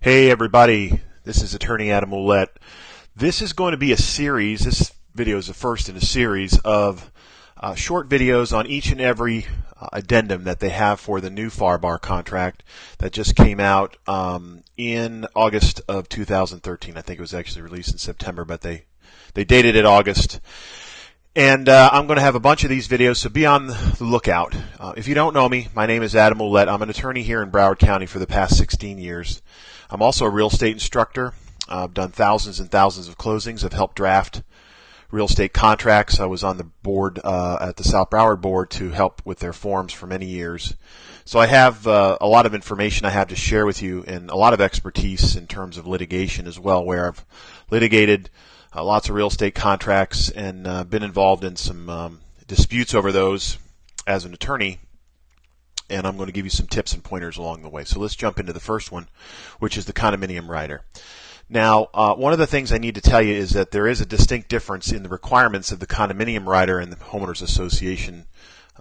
Hey everybody, this is Attorney Adam Ouellette. This is going to be a series, this video is the first in a series of short videos on each and every addendum that they have for the new FAR contract that just came out in August of 2013. I think it was actually released in September, but they dated it August. And I'm going to have a bunch of these videos, so be on the lookout. If you don't know me, my name is Adam Ouellette. I'm an attorney here in Broward County for the past 16 years. I'm also a real estate instructor. I've done thousands and thousands of closings. I've helped draft real estate contracts. I was on the board at the South Broward board to help with their forms for many years. So I have a lot of information I have to share with you and a lot of expertise in terms of litigation as well, where I've litigated lots of real estate contracts and been involved in some disputes over those as an attorney. And I'm going to give you some tips and pointers along the way. So let's jump into the first one, which is the condominium rider. Now, one of the things I need to tell you is that there is a distinct difference in the requirements of the condominium rider and the homeowners association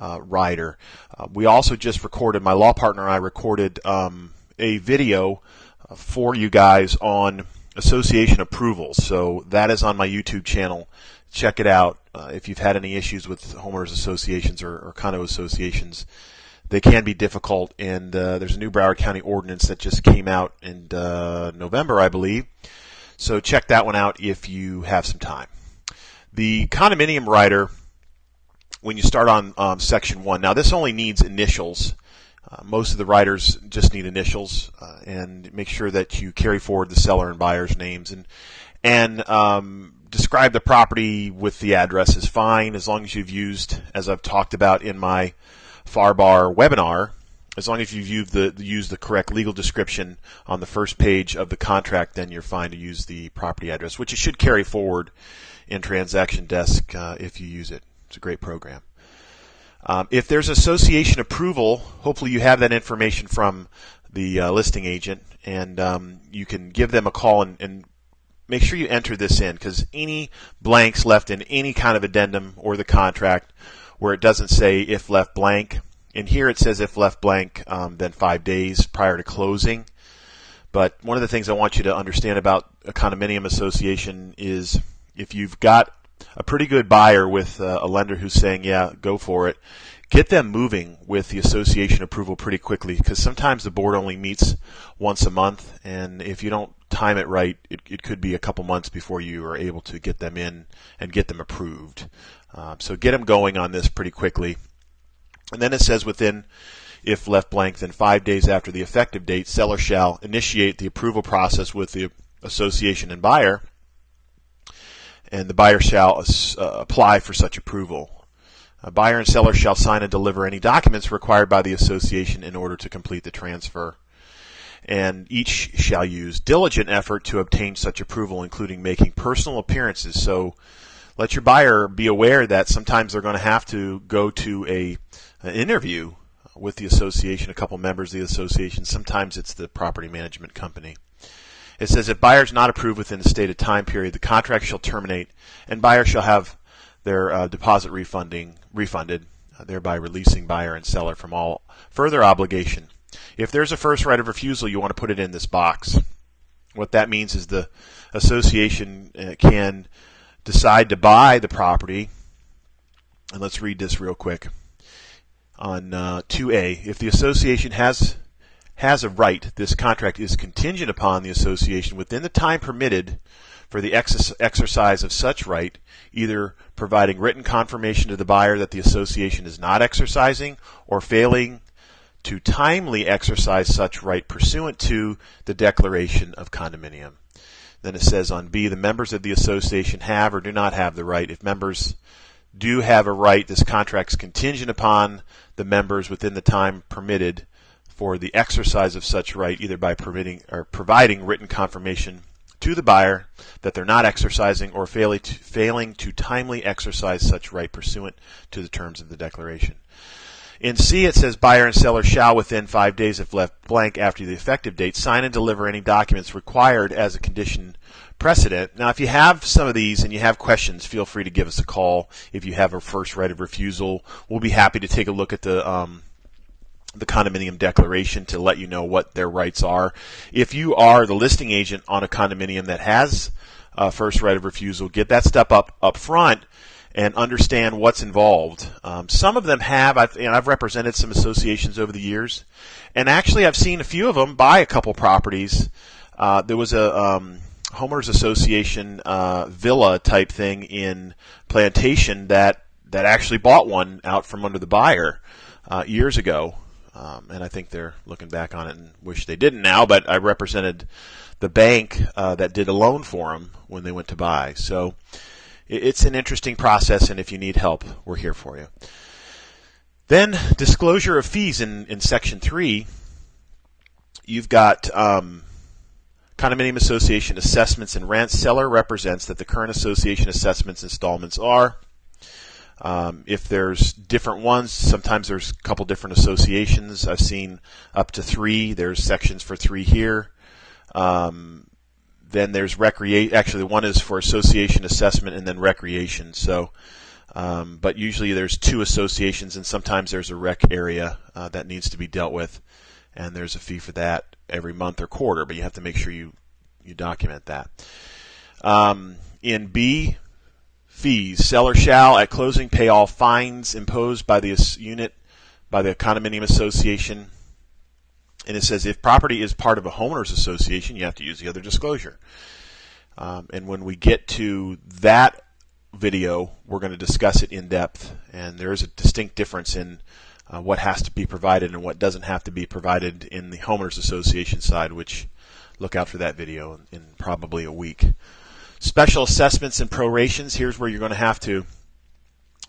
rider. We also just recorded, my law partner and I recorded a video for you guys on association approvals. So that is on my YouTube channel. Check it out. If you've had any issues with homeowners associations or condo associations, they can be difficult, and there's a new Broward County ordinance that just came out in November, I believe. So check that one out if you have some time. The condominium rider, when you start on Section 1, now this only needs initials. Most of the riders just need initials, and make sure that you carry forward the seller and buyer's names, and describe the property with the address is fine, as long as you've used, as I've talked about in my FAR webinar, as long as you've used the correct legal description on the first page of the contract, then you're fine to use the property address, which you should carry forward in Transaction Desk if you use it. It's a great program. If there's association approval, hopefully you have that information from the listing agent, and you can give them a call and make sure you enter this in, because any blanks left in any kind of addendum or the contract where it doesn't say if left blank, and here it says if left blank, then 5 days prior to closing. But one of the things I want you to understand about a condominium association is if you've got a pretty good buyer with a lender who's saying, yeah, go for it, get them moving with the association approval pretty quickly, because sometimes the board only meets once a month, and if you don't time it right, it could be a couple months before you are able to get them in and get them approved. So get them going on this pretty quickly. And then it says within, if left blank, then 5 days after the effective date, seller shall initiate the approval process with the association and buyer, and the buyer shall apply for such approval. A buyer and seller shall sign and deliver any documents required by the association in order to complete the transfer. And each shall use diligent effort to obtain such approval, including making personal appearances. So let your buyer be aware that sometimes they're going to have to go to an interview with the association, a couple members of the association. Sometimes it's the property management company. It says if buyer is not approved within the stated time period, the contract shall terminate, and buyer shall have their deposit refunded, thereby releasing buyer and seller from all further obligation. If there's a first right of refusal, you want to put it in this box. What that means is the association can decide to buy the property, and let's read this real quick. On 2A, if the association has a right, this contract is contingent upon the association within the time permitted for the exercise of such right, either providing written confirmation to the buyer that the association is not exercising or failing to timely exercise such right pursuant to the declaration of condominium. Then it says on B, the members of the association have or do not have the right. If members do have a right, this contract is contingent upon the members within the time permitted for the exercise of such right, either by permitting or providing written confirmation to the buyer that they're not exercising or failing to timely exercise such right pursuant to the terms of the declaration. In C, it says buyer and seller shall, within 5 days if left blank after the effective date, sign and deliver any documents required as a condition precedent. Now, if you have some of these and you have questions, feel free to give us a call. If you have a first right of refusal, we'll be happy to take a look at the the condominium declaration to let you know what their rights are. If you are the listing agent on a condominium that has first right of refusal, get that step up front and understand what's involved. Some of them have. I've represented some associations over the years, and actually I've seen a few of them buy a couple properties. There was a homeowners association villa type thing in Plantation that actually bought one out from under the buyer years ago. And I think they're looking back on it and wish they didn't now, but I represented the bank that did a loan for them when they went to buy. So it's an interesting process, and if you need help, we're here for you. Then disclosure of fees in Section 3. You've got condominium association assessments and rents. Seller represents that the current association assessments installments are. If there's different ones, sometimes there's a couple different associations. I've seen up to 3. There's sections for 3 here. Then there's recreation. Actually, one is for association assessment and then recreation. So, but usually there's 2 associations, and sometimes there's a rec area that needs to be dealt with, and there's a fee for that every month or quarter. But you have to make sure you document that. In B, fees. Seller shall, at closing, pay all fines imposed by the unit by the condominium association. And it says if property is part of a homeowners association, you have to use the other disclosure. And when we get to that video, we're going to discuss it in depth. And there is a distinct difference in what has to be provided and what doesn't have to be provided in the homeowners association side, which look out for that video in probably a week. Special assessments and prorations. Here's where you're going to have to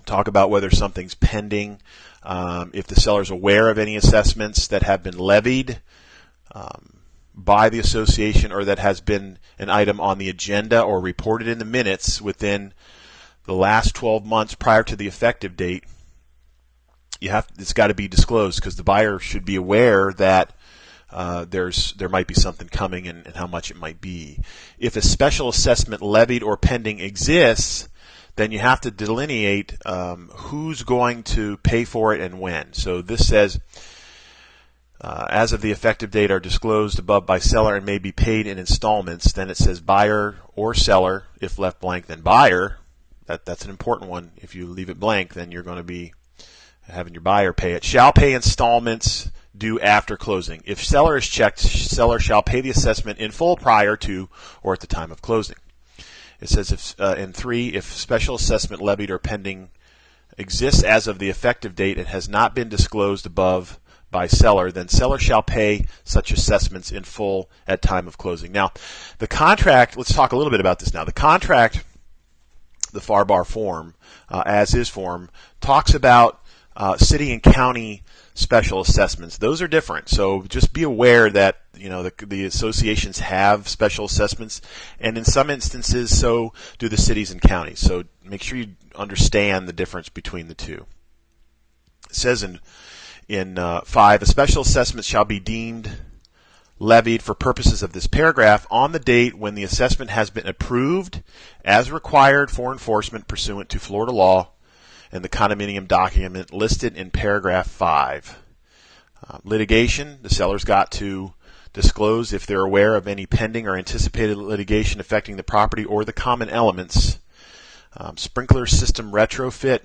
talk about whether something's pending, if the seller's aware of any assessments that have been levied by the association or that has been an item on the agenda or reported in the minutes within the last 12 months prior to the effective date. It's got to be disclosed because the buyer should be aware that there might be something coming and how much it might be. If a special assessment levied or pending exists, then you have to delineate who's going to pay for it and when. So this says, as of the effective date are disclosed above by seller and may be paid in installments. Then it says buyer or seller. If left blank, then buyer. That's an important one. If you leave it blank, then you're going to be having your buyer pay it. Shall pay installments due after closing. If seller is checked, seller shall pay the assessment in full prior to or at the time of closing. It says in 3, if special assessment levied or pending exists as of the effective date and has not been disclosed above by seller, then seller shall pay such assessments in full at time of closing. Now, the contract, let's talk a little bit about this now. The contract, the FAR form, as is form, talks about city and county special assessments. Those are different. So just be aware that the associations have special assessments, and in some instances so do the cities and counties. So make sure you understand the difference between the two. It says in 5, a special assessment shall be deemed levied for purposes of this paragraph on the date when the assessment has been approved as required for enforcement pursuant to Florida law and the condominium document listed in paragraph 5. Litigation, the seller's got to disclose if they're aware of any pending or anticipated litigation affecting the property or the common elements. Sprinkler system retrofit,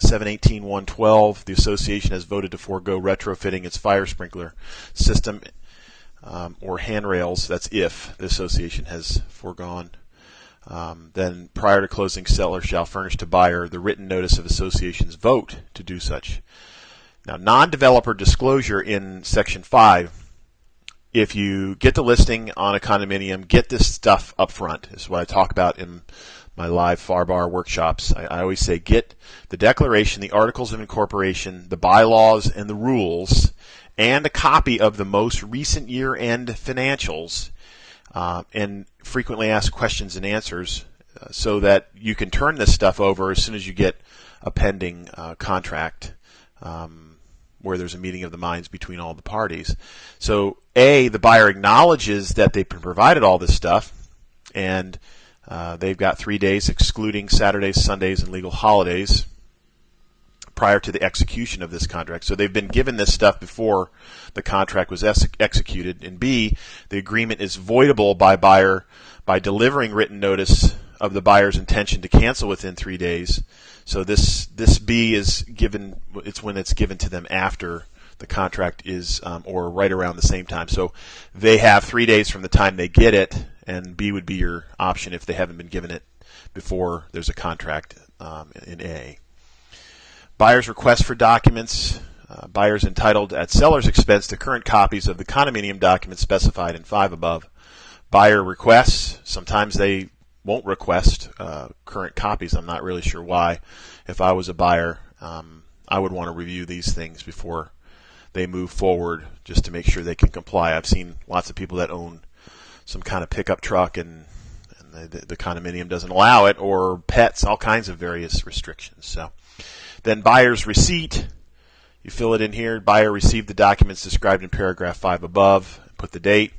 718.112, the association has voted to forego retrofitting its fire sprinkler system or handrails. That's if the association has foregone. Then prior to closing, seller shall furnish to buyer the written notice of association's vote to do such. Now, non-developer disclosure in Section 5, if you get the listing on a condominium, get this stuff up front. This is what I talk about in my live FAR workshops. I always say get the declaration, the articles of incorporation, the bylaws, and the rules, and a copy of the most recent year-end financials, and frequently asked questions and answers so that you can turn this stuff over as soon as you get a pending contract where there's a meeting of the minds between all the parties. So A, the buyer acknowledges that they've been provided all this stuff, and they've got 3 days excluding Saturdays, Sundays, and legal holidays prior to the execution of this contract. So they've been given this stuff before the contract was executed. And B, the agreement is voidable by buyer by delivering written notice of the buyer's intention to cancel within 3 days. So this B is given, it's when it's given to them after the contract is, or right around the same time. So they have 3 days from the time they get it, and B would be your option if they haven't been given it before there's a contract in A. Buyer's request for documents. Buyer's entitled at seller's expense to current copies of the condominium documents specified in 5 above. Buyer requests. Sometimes they won't request current copies. I'm not really sure why. If I was a buyer, I would want to review these things before they move forward, just to make sure they can comply. I've seen lots of people that own some kind of pickup truck and the condominium doesn't allow it, or pets, all kinds of various restrictions. So then buyer's receipt, you fill it in here. Buyer received the documents described in paragraph 5 above, put the date.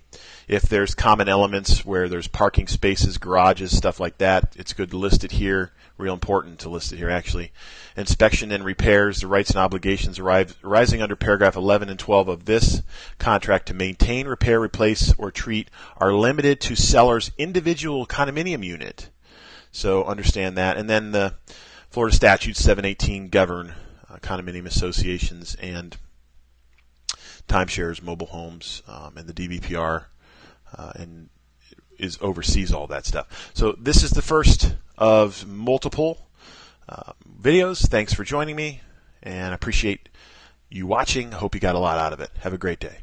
If there's common elements where there's parking spaces, garages, stuff like that, it's good to list it here. Real important to list it here, actually. Inspection and repairs, the rights and obligations arising under paragraph 11 and 12 of this contract to maintain, repair, replace, or treat are limited to seller's individual condominium unit. So understand that. And then the Florida Statute 718 govern condominium associations and timeshares, mobile homes, and the DBPR and oversees all that stuff. So this is the first of multiple videos. Thanks for joining me, and I appreciate you watching. I hope you got a lot out of it. Have a great day.